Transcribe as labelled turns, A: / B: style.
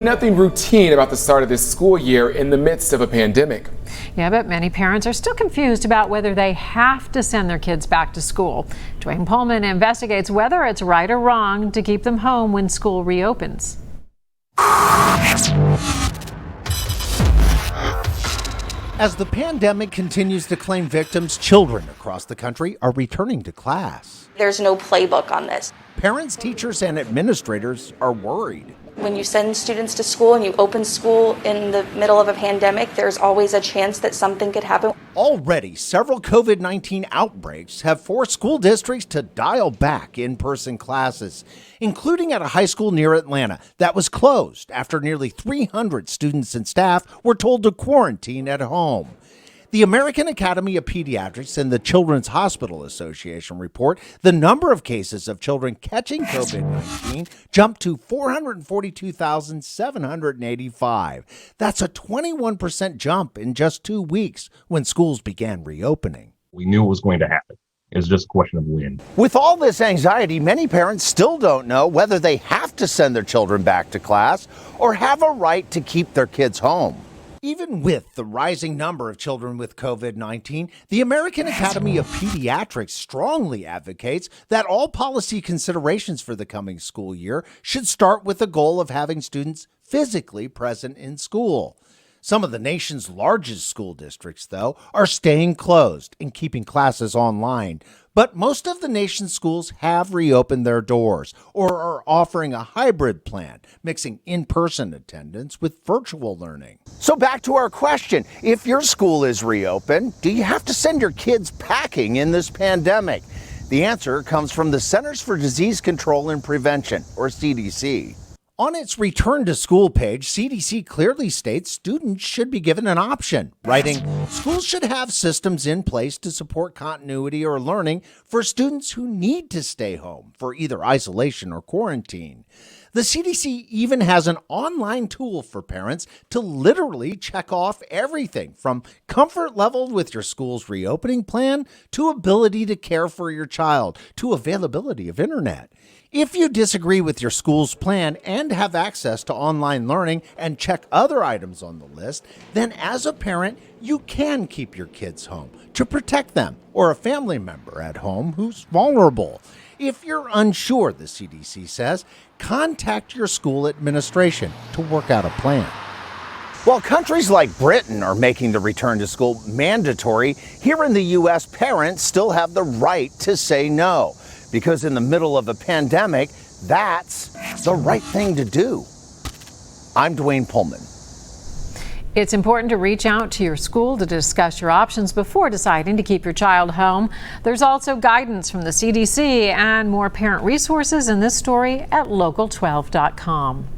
A: Nothing routine about the start of this school year in the midst of a pandemic.
B: Yeah, but many parents are still confused about whether they have to send their kids back to school. Duane Pullman investigates whether it's right or wrong to keep them home when school reopens.
C: As the pandemic continues to claim victims, children across the country are returning to class.
D: There's no playbook on this.
C: Parents, teachers, and administrators are worried.
D: When you send students to school and you open school in the middle of a pandemic, there's always a chance that something could happen.
C: Already, several COVID-19 outbreaks have forced school districts to dial back in-person classes, including at a high school near Atlanta that was closed after nearly 300 students and staff were told to quarantine at home. The American Academy of Pediatrics and the Children's Hospital Association report the number of cases of children catching COVID-19 jumped to 442,785. That's a 21% jump in just 2 weeks when schools began reopening.
E: We knew it was going to happen. It's just a question of when.
C: With all this anxiety, many parents still don't know whether they have to send their children back to class or have a right to keep their kids home. Even with the rising number of children with COVID-19, the American Academy of Pediatrics strongly advocates that all policy considerations for the coming school year should start with the goal of having students physically present in school. Some of the nation's largest school districts, though, are staying closed and keeping classes online. But most of the nation's schools have reopened their doors or are offering a hybrid plan, mixing in-person attendance with virtual learning. So back to our question, if your school is reopened, do you have to send your kids packing in this pandemic? The answer comes from the Centers for Disease Control and Prevention, or CDC. On its Return to School page, CDC clearly states students should be given an option, writing, schools should have systems in place to support continuity or learning for students who need to stay home for either isolation or quarantine. The CDC even has an online tool for parents to literally check off everything from comfort level with your school's reopening plan to ability to care for your child to availability of internet. If you disagree with your school's plan and have access to online learning and check other items on the list, then as a parent, you can keep your kids home to protect them or a family member at home who's vulnerable. If you're unsure, the CDC says, contact your school administration to work out a plan. While countries like Britain are making the return to school mandatory, here in the U.S., parents still have the right to say no. Because in the middle of a pandemic, that's the right thing to do. I'm Duane Pullman.
B: It's important to reach out to your school to discuss your options before deciding to keep your child home. There's also guidance from the CDC and more parent resources in this story at local12.com.